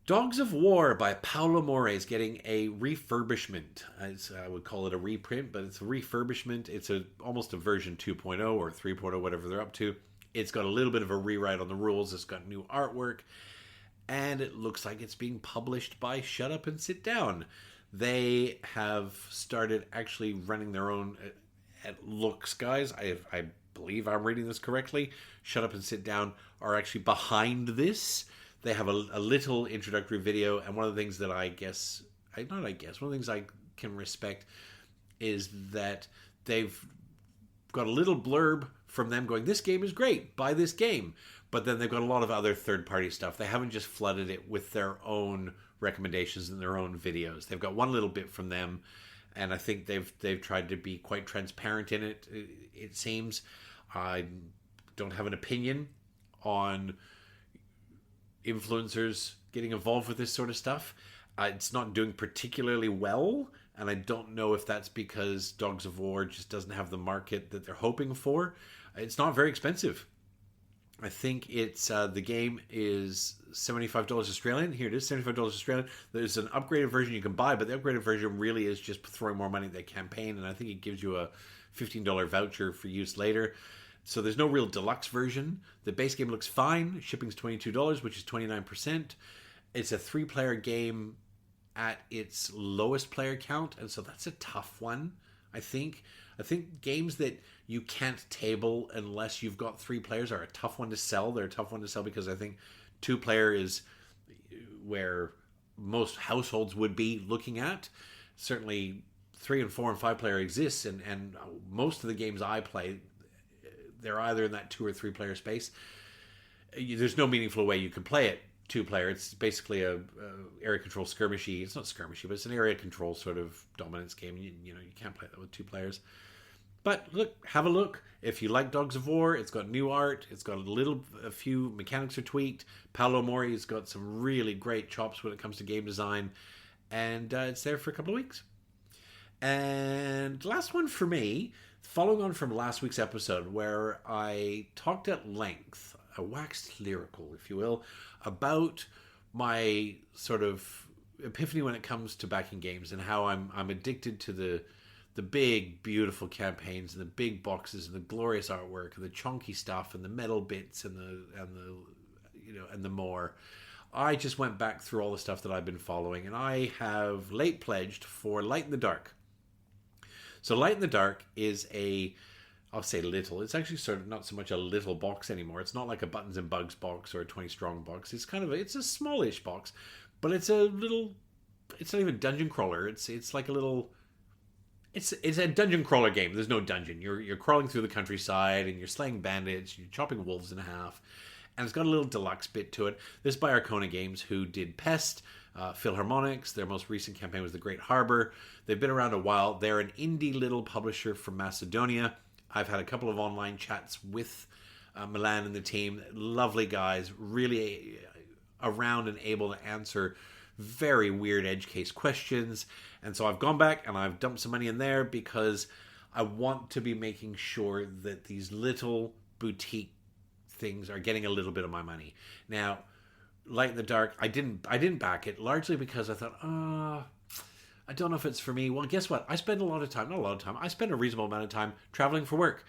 Dogs of War by Paolo More is getting a refurbishment. I would call it a reprint, but it's a refurbishment. It's almost a version 2.0 or 3.0, whatever they're up to. It's got a little bit of a rewrite on the rules. It's got new artwork. And it looks like it's being published by Shut Up and Sit Down. They have started actually running their own... It looks, guys, I believe I'm reading this correctly. Shut Up and Sit Down are actually behind this. They have a little introductory video, and one of the things that one of the things I can respect is that they've got a little blurb from them going, this game is great, buy this game. But then they've got a lot of other third-party stuff. They haven't just flooded it with their own recommendations and their own videos. They've got one little bit from them, and I think they've tried to be quite transparent in it, it seems. I don't have an opinion on influencers getting involved with this sort of stuff. It's not doing particularly well, and I don't know if that's because Dogs of War just doesn't have the market that they're hoping for. It's not very expensive. I think it's the game is $75 Australian. Here it is, $75 Australian. There's an upgraded version you can buy, but the upgraded version really is just throwing more money at that campaign, and I think it gives you a $15 voucher for use later. So there's no real deluxe version. The base game looks fine. Shipping's $22, which is 29%. It's a 3-player game at its lowest player count, and so that's a tough one, I think. I think games that you can't table unless you've got 3 players are a tough one to sell. They're a tough one to sell because I think 2-player is where most households would be looking at. Certainly 3 and 4 and 5-player exists, and most of the games I play, they're either in that 2 or 3 player space. There's no meaningful way you can play it 2-player. It's basically a area control skirmishy. It's not skirmishy, but it's an area control sort of dominance game. You can't play that with 2 players. But look, have a look. If you like Dogs of War, it's got new art. It's got a few mechanics are tweaked. Paolo Mori's got some really great chops when it comes to game design. And it's there for a couple of weeks. And last one for me, following on from last week's episode where I talked at length, I waxed lyrical, if you will, about my sort of epiphany when it comes to backing games and how I'm addicted to the big, beautiful campaigns and the big boxes and the glorious artwork and the chunky stuff and the metal bits and the more. I just went back through all the stuff that I've been following, and I have late pledged for Light in the Dark. So Light in the Dark is I'll say little. It's actually sort of not so much a little box anymore. It's not like a Buttons and Bugs box or a 20 Strong box. It's it's a smallish box, but it's a little. It's not even dungeon crawler. It's like a little It's a dungeon crawler game. There's no dungeon. You're crawling through the countryside and you're slaying bandits. You're chopping wolves in half, and it's got a little deluxe bit to it. This is by Arcona Games, who did Pest, Philharmonics. Their most recent campaign was The Great Harbor. They've been around a while. They're an indie little publisher from Macedonia. I've had a couple of online chats with Milan and the team. Lovely guys, really around and able to answer very weird edge case questions. And so I've gone back and I've dumped some money in there because I want to be making sure that these little boutique things are getting a little bit of my money. Now, Light in the Dark, I didn't back it, largely because I thought, I don't know if it's for me. Well, guess what? I spend I spend a reasonable amount of time traveling for work.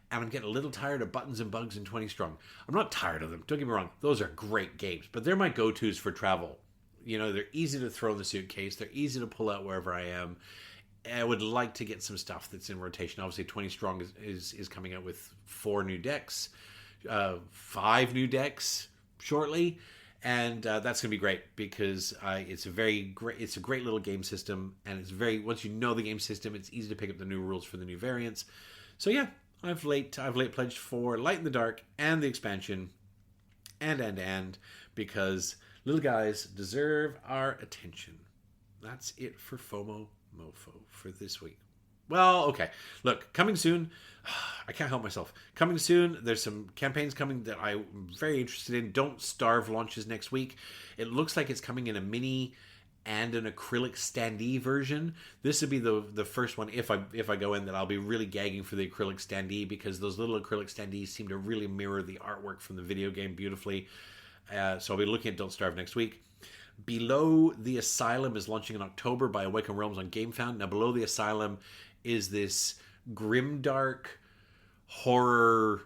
And I'm getting a little tired of Buttons and Bugs and 20 Strong. I'm not tired of them. Don't get me wrong. Those are great games. But they're my go-tos for travel. You know, they're easy to throw in the suitcase. They're easy to pull out wherever I am. I would like to get some stuff that's in rotation. Obviously, 20 Strong is coming out with 4 new decks. 5 new decks shortly. And that's going to be great because it's a great little game system. And it's once you know the game system, it's easy to pick up the new rules for the new variants. So yeah. I've late pledged for Light in the Dark and the expansion and because little guys deserve our attention. That's it for FOMOMOFO for this week. Well, okay. Look, coming soon. I can't help myself. Coming soon, there's some campaigns coming that I'm very interested in. Don't Starve launches next week. It looks like it's coming in a mini and an acrylic standee version. This would be the first one, if I go in, that I'll be really gagging for the acrylic standee, because those little acrylic standees seem to really mirror the artwork from the video game beautifully. So I'll be looking at Don't Starve next week. Below the Asylum is launching in October by Awaken Realms on GameFound. Now, Below the Asylum is this grimdark horror.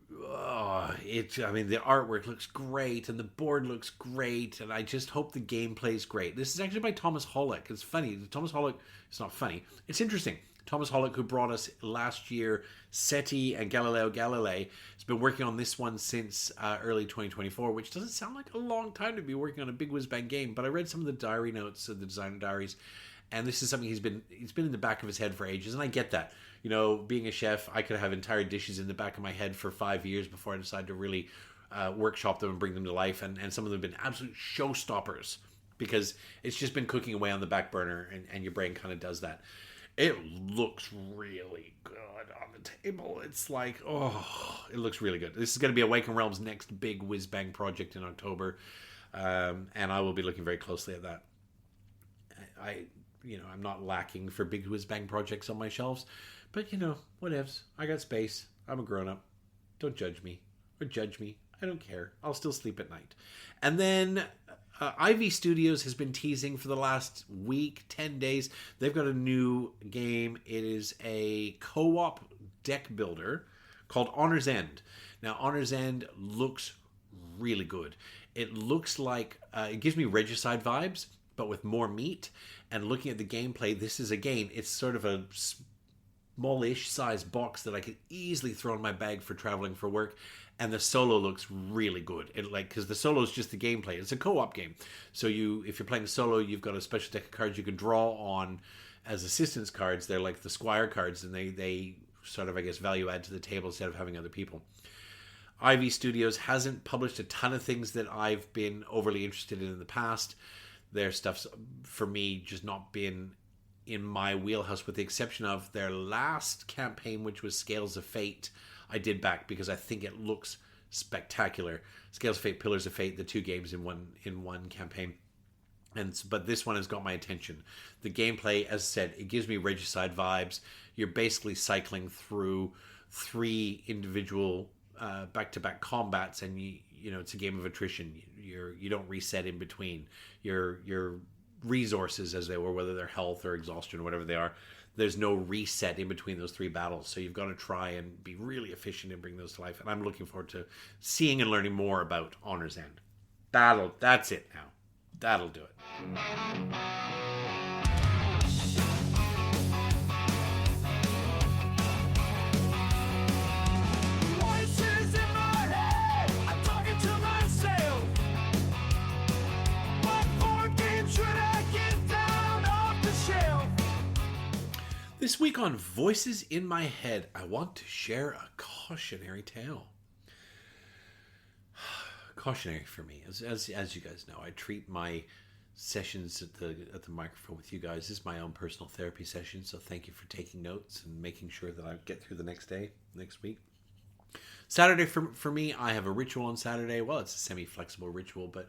The artwork looks great and the board looks great, and I just hope the game plays great. This is actually by Thomas Hollick. It's funny. Thomas Hollick, it's not funny. It's interesting. Thomas Hollick, who brought us last year SETI and Galileo Galilei, has been working on this one since early 2024, which doesn't sound like a long time to be working on a big whiz-bang game, but I read some of the diary notes of the designer diaries, and this is something he's been in the back of his head for ages, and I get that. You know, being a chef, I could have entire dishes in the back of my head for 5 years before I decide to really workshop them and bring them to life. And some of them have been absolute showstoppers because it's just been cooking away on the back burner, and your brain kind of does that. It looks really good on the table. It's like, it looks really good. This is going to be Awaken Realms' next big whiz-bang project in October. And I will be looking very closely at that. I'm not lacking for big whiz-bang projects on my shelves. But, whatevs. I got space. I'm a grown-up. Don't judge me. Or judge me. I don't care. I'll still sleep at night. And then Ivy Studios has been teasing for the last week, 10 days. They've got a new game. It is a co-op deck builder called Honor's End. Now, Honor's End looks really good. It looks like... it gives me Regicide vibes, but with more meat. And looking at the gameplay, this is, again, it's sort of a smallish size box that I could easily throw in my bag for traveling for work, and the solo looks really good. Because the solo is just the gameplay. It's a co-op game, so if you're playing solo, you've got a special deck of cards you can draw on as assistance cards. They're like the Squire cards, and they sort of, I guess, value add to the table instead of having other people. Ivy Studios hasn't published a ton of things that I've been overly interested in the past. Their stuff's, for me, just not been in my wheelhouse, with the exception of their last campaign, which was Scales of Fate. I did back because I think it looks spectacular. Scales of Fate, Pillars of Fate, the 2 games in one campaign. But this one has got my attention. The gameplay, as I said, it gives me Regicide vibes. You're basically cycling through 3 individual back-to-back combats, and it's a game of attrition. You don't reset in between. Your resources, as they were, whether they're health or exhaustion or whatever they are, there's no reset in between those 3 battles. So you've got to try and be really efficient and bring those to life. And I'm looking forward to seeing and learning more about Honor's End. That's it now. That'll do it. Voices in my head, I'm talking to myself. What board game should I get down off the shelf? This week on Voices in My Head, I want to share a cautionary tale. Cautionary for me, as you guys know, I treat my sessions at the microphone with you guys as my own personal therapy session. So thank you for taking notes and making sure that I get through the next week. Saturday for me, I have a ritual on Saturday. Well, it's a semi-flexible ritual, but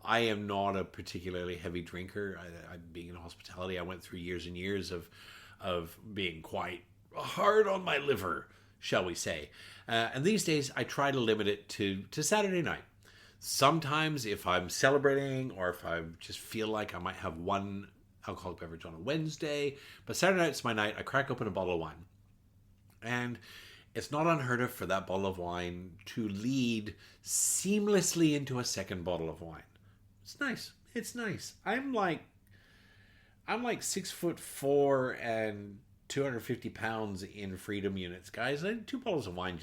I am not a particularly heavy drinker. I being in hospitality, I went through years and years of being quite hard on my liver, shall we say. And these days, I try to limit it to Saturday night. Sometimes if I'm celebrating or if I just feel like I might have one alcoholic beverage on a Wednesday, but Saturday night's my night, I crack open a bottle of wine. And it's not unheard of for that bottle of wine to lead seamlessly into a second bottle of wine. It's nice. It's nice. I'm like 6'4" and 250 pounds in freedom units, guys. 2 bottles of wine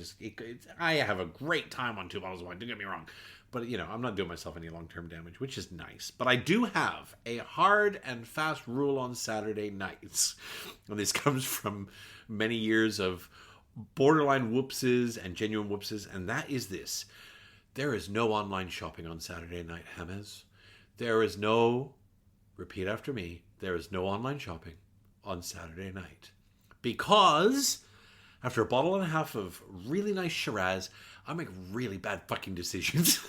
I have a great time on 2 bottles of wine. Don't get me wrong, but I'm not doing myself any long-term damage, which is nice. But I do have a hard and fast rule on Saturday nights, and this comes from many years of borderline whoopses and genuine whoopses, and that is this: there is no online shopping on Saturday night, James. There is no. Repeat after me. There is no online shopping on Saturday night. Because after a bottle and a half of really nice Shiraz, I make really bad fucking decisions.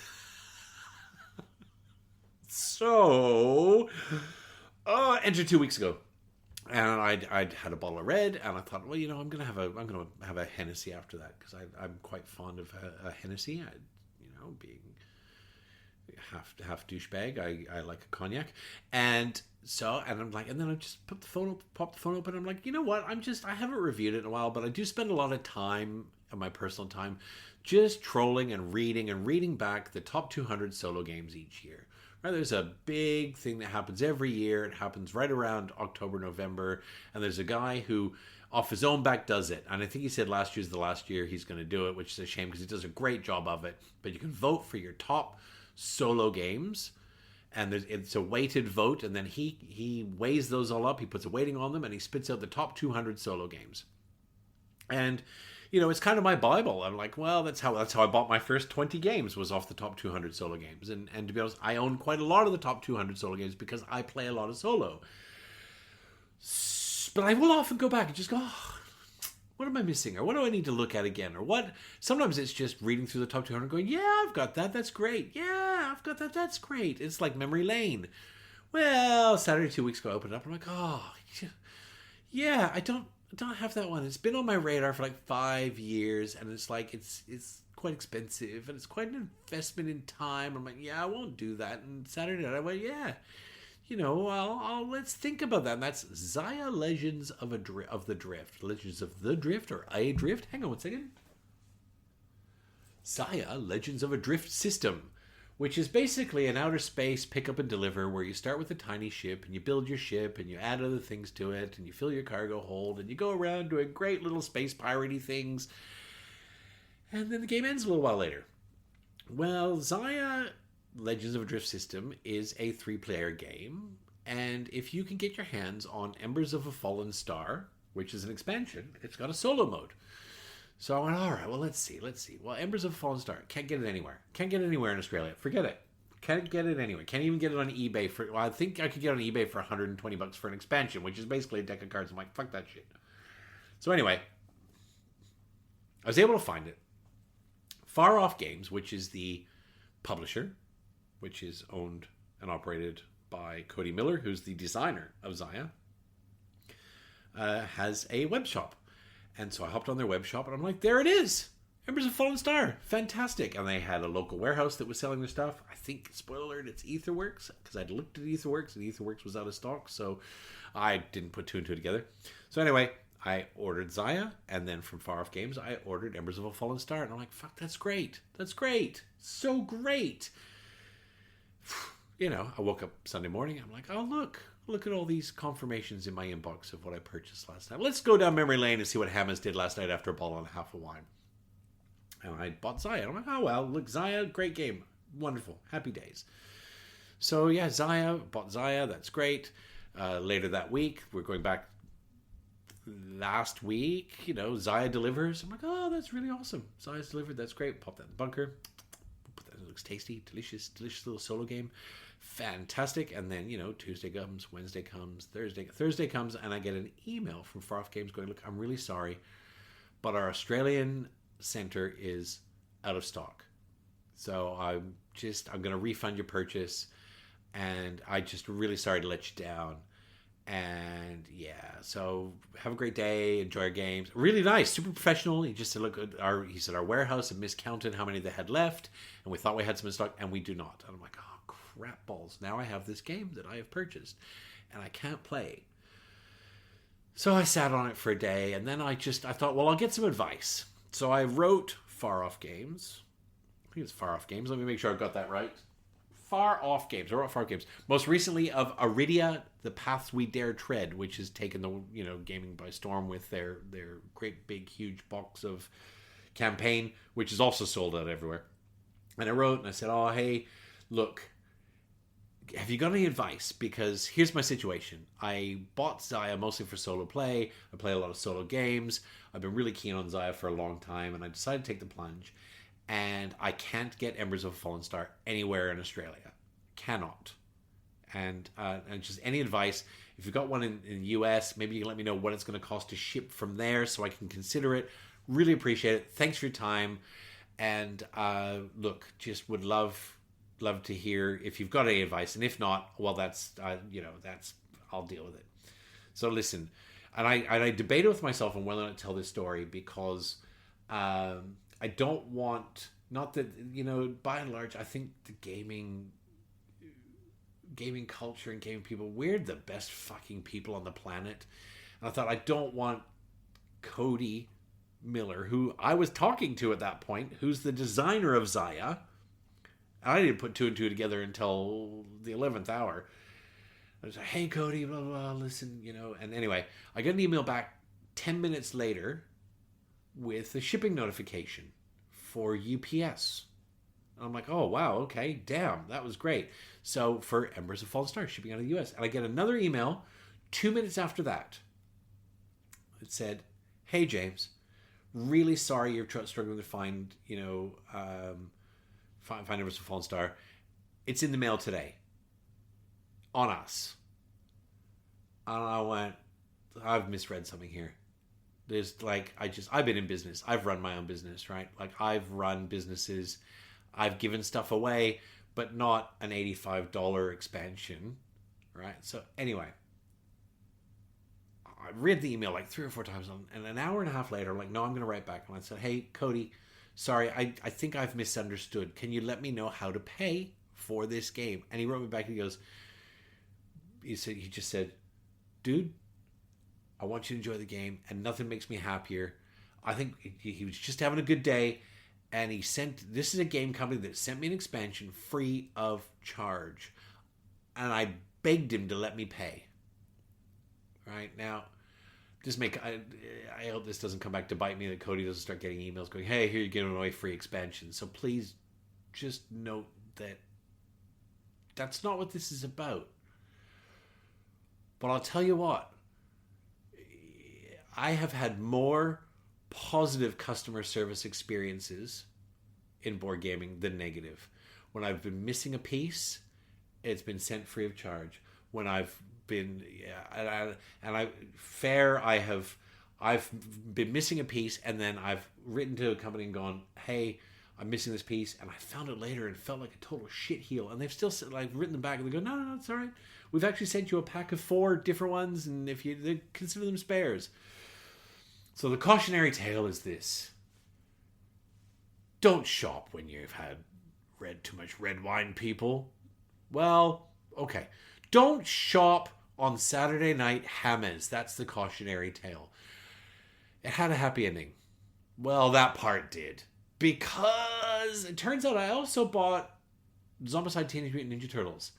So, enter 2 weeks ago. And I'd had a bottle of red, and I thought, well, I'm gonna have a Hennessy after that, because I'm quite fond of a Hennessy. Being half douchebag, I like a cognac, and I'm like, and then I just pop the phone open. I'm like, you know what? I haven't reviewed it in a while, but I do spend a lot of time, of my personal time, just trolling and reading back the top 200 solo games each year. Right? There's a big thing that happens every year. It happens right around October, November, and there's a guy who, off his own back, does it. And I think he said last year's the last year he's going to do it, which is a shame because he does a great job of it. But you can vote for your top solo games, and it's a weighted vote, and then he weighs those all up. He puts a weighting on them, and he spits out the top 200 solo games. And it's kind of my Bible. I'm like, well, that's how I bought my first 20 games, was off the top 200 solo games. And to be honest, I own quite a lot of the top 200 solo games because I play a lot of solo. But I will often go back and just go, what am I missing? Or what do I need to look at again? Or what? Sometimes it's just reading through the top 200 going, yeah, I've got that. That's great. Yeah, I've got that. That's great. It's like memory lane. Well, Saturday 2 weeks ago, I opened it up. I'm like, yeah, I don't have that one. It's been on my radar for like 5 years, and it's like it's quite expensive, and it's quite an investment in time. I'm like, yeah, I won't do that. And Saturday night, I went, yeah, I'll let's think about that. And that's Xia Legends of the Drift. Legends of the Drift, or a Drift. Hang on one second. Xia Legends of a Drift system, which is basically an outer space pick up and deliver, where you start with a tiny ship and you build your ship and you add other things to it and you fill your cargo hold and you go around doing great little space piratey things, and then the game ends a little while later. Well, Xia Legends of a Drift system is a 3-player game, and if you can get your hands on Embers of a Fallen Star, which is an expansion, it's got a solo mode. So I went, all right, well, let's see. Well, Embers of a Fallen Star, can't get it anywhere. Can't get it anywhere in Australia. Forget it. Can't get it anywhere. Can't even get it on eBay I think I could get it on eBay for $120 for an expansion, which is basically a deck of cards. I'm like, fuck that shit. So anyway, I was able to find it. Far Off Games, which is the publisher, which is owned and operated by Cody Miller, who's the designer of Xia, has a web shop. And so I hopped on their web shop, and I'm like, there it is. Embers of Fallen Star. Fantastic. And they had a local warehouse that was selling their stuff. I think, spoiler alert, it's Etherworks, because I'd looked at Etherworks, and Etherworks was out of stock, so I didn't put two and two together. So anyway, I ordered Xia, and then from Far Off Games, I ordered Embers of a Fallen Star. And I'm like, fuck, that's great. That's great. So great. I woke up Sunday morning, I'm like, oh, look at all these confirmations in my inbox of what I purchased last night. Let's go down memory lane and see what Hammers did last night after a bottle and a half of wine. And I bought Xia. I'm like, oh, well, look, Xia, great game. Wonderful. Happy days. So, yeah, bought Xia. That's great. Later that week, we're going back last week, Zaya delivers. I'm like, oh, that's really awesome. Zaya's delivered. That's great. Pop that in the bunker. Put that. It looks tasty, delicious little solo game. Fantastic. And then, Tuesday comes, Wednesday comes, Thursday comes, and I get an email from Far Off Games going, look, I'm really sorry, but our Australian center is out of stock. So I'm going to refund your purchase, and I'm just really sorry to let you down. And yeah, so have a great day, enjoy our games. Really nice, super professional. He just said, look, he said our warehouse had miscounted how many they had left, and we thought we had some in stock, and we do not. And I'm like, oh, crap balls. Now I have this game that I have purchased, and I can't play. So I sat on it for a day, and then I thought, well, I'll get some advice. So I wrote Far Off Games. I think it's Far Off Games. Let me make sure I've got that right. Far Off Games. I wrote Far Off Games. Most recently of Iridia, The Paths We Dare Tread, which has taken the gaming by storm with their great big huge box of campaign, which is also sold out everywhere. And I wrote and I said, oh, hey, look, have you got any advice? Because here's my situation. I bought Zaya mostly for solo play. I play a lot of solo games. I've been really keen on Zaya for a long time, and I decided to take the plunge. And I can't get Embers of a Fallen Star anywhere in Australia. Cannot. And just any advice, if you've got one in the US, maybe you can let me know what it's going to cost to ship from there so I can consider it. Really appreciate it. Thanks for your time. And look, just would love to hear if you've got any advice. And if not, well, that's I'll deal with it. So listen, and I debated with myself on whether or not to tell this story because I don't want, not that, by and large, I think the gaming culture and gaming people, we're the best fucking people on the planet. And I thought, I don't want Cody Miller, who I was talking to at that point, who's the designer of Zaya. I didn't put two and two together until the 11th hour. I was like, hey, Cody, blah, blah, blah, listen, And anyway, I got an email back 10 minutes later with a shipping notification for UPS. And I'm like, oh, wow, okay, damn, that was great. So for Embers of Fallen Star, shipping out of the US. And I get another email 2 minutes after that. It said, hey, James, really sorry you're struggling to find, find Embers of Fallen Star. It's in the mail today. On us. And I went, I've misread something here. There's I've been in business. I've run my own business, right? Like I've run businesses. I've given stuff away, but not an $85 expansion, right? So anyway, I read the email like 3 or 4 times, and an hour and a half later, I'm like, no, I'm going to write back. And I said, hey, Cody, sorry, I think I've misunderstood. Can you let me know how to pay for this game? And he wrote me back and he just said, dude, I want you to enjoy the game, and nothing makes me happier. I think he was just having a good day, and this is a game company that sent me an expansion free of charge, and I begged him to let me pay. Right now, I hope this doesn't come back to bite me, that Cody doesn't start getting emails going, hey, here you're giving away free expansion. So please just note that that's not what this is about. But I'll tell you what, I have had more positive customer service experiences in board gaming than negative. When I've been missing a piece, it's been sent free of charge. When I've been, I've been missing a piece, and then I've written to a company and gone, hey, I'm missing this piece, and I found it later and felt like a total shitheel. And they've still written them back, and they go, no, it's all right. We've actually sent you a pack of 4 different ones, and if you consider them spares. So the cautionary tale is this: don't shop when you've had too much red wine, people. Well, okay. Don't shop on Saturday night hammes. That's the cautionary tale. It had a happy ending. Well, that part did. Because it turns out I also bought Zombicide Teenage Mutant Ninja Turtles.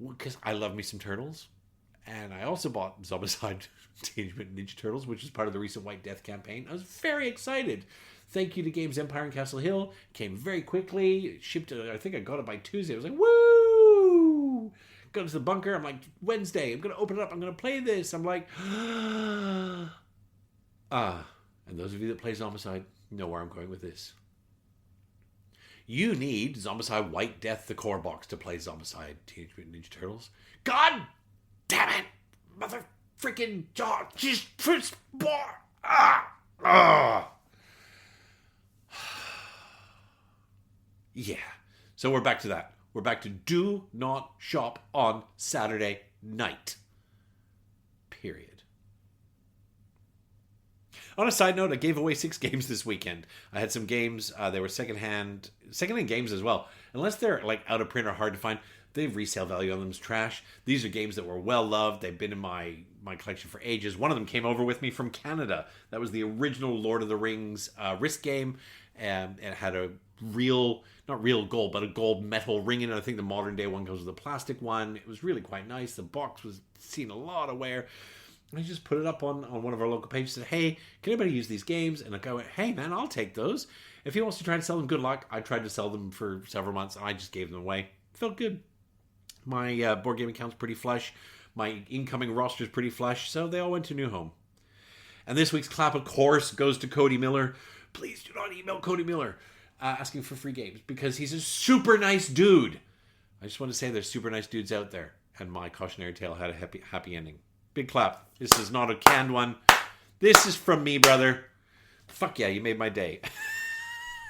Because I love me some turtles. And I also bought Zombicide Teenage Mutant Ninja Turtles, which is part of the recent White Death campaign. I was very excited. Thank you to Games Empire in Castle Hill. Came very quickly. It shipped, I think I got it by Tuesday. I was like, woo! Go to the bunker. I'm like, Wednesday, I'm going to open it up. I'm going to play this. I'm like, And those of you that play Zombicide know where I'm going with this. You need Zombicide White Death, the core box, to play Zombicide Teenage Mutant Ninja Turtles. God damn it! Mother freaking dog! Just first bar! Yeah. So we're back to that. We're back to do not shop on Saturday night. Period. On a side note, I gave away 6 games this weekend. I had some games, they were secondhand games as well. Unless they're like out of print or hard to find, the resale value on them is trash. These are games that were well loved. They've been in my collection for ages. One of them came over with me from Canada. That was the original Lord of the Rings Risk game. And it had a real, not real gold, but a gold metal ring in it. I think the modern day one goes with a plastic one. It was really quite nice. The box was seen a lot of wear. I just put it up on one of our local pages and said, hey, can anybody use these games? And a guy went, hey, man, I'll take those. If he wants to try and sell them, good luck. I tried to sell them for several months, and I just gave them away. Felt good. My board game account's pretty flush. My incoming roster's pretty flush, so they all went to new home. And this week's clap, of course, goes to Cody Miller. Please do not email Cody Miller asking for free games, because he's a super nice dude. I just want to say there's super nice dudes out there, and my cautionary tale had a happy ending. Big clap. This is not a canned one. This is from me, brother. Fuck yeah, you made my day.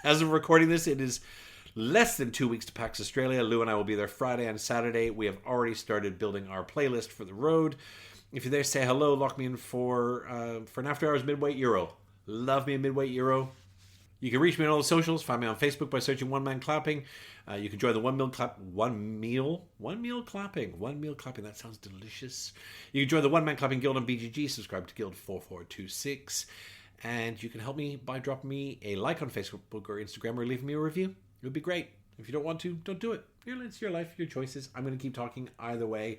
As of recording this, it is less than 2 weeks to PAX Australia. Lou and I will be there Friday and Saturday. We have already started building our playlist for the road. If you're there, say hello. Lock me in for an after hours midweight Euro. Love me a midweight Euro. You can reach me on all the socials. Find me on Facebook by searching One Man Clapping. You can join the one meal clapping. That sounds delicious. You can join the One Man Clapping Guild on BGG. Subscribe to Guild 4426. And you can help me by dropping me a like on Facebook or Instagram, or leaving me a review. It would be great. If you don't want to, don't do it. It's your life, your choices. I'm going to keep talking either way.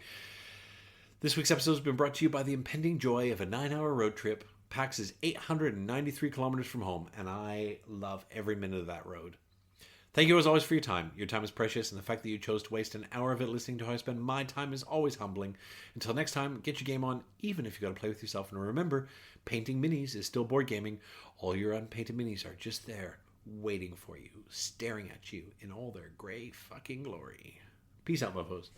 This week's episode has been brought to you by the impending joy of a 9-hour road trip. PAX is 893 kilometers from home, and I love every minute of that road. Thank you as always for your time. Your time is precious, and the fact that you chose to waste an hour of it listening to how I spend my time is always humbling. Until next time, get your game on, even if you got to play with yourself. And remember, painting minis is still board gaming. All your unpainted minis are just there, waiting for you, staring at you in all their gray fucking glory. Peace out, mofos.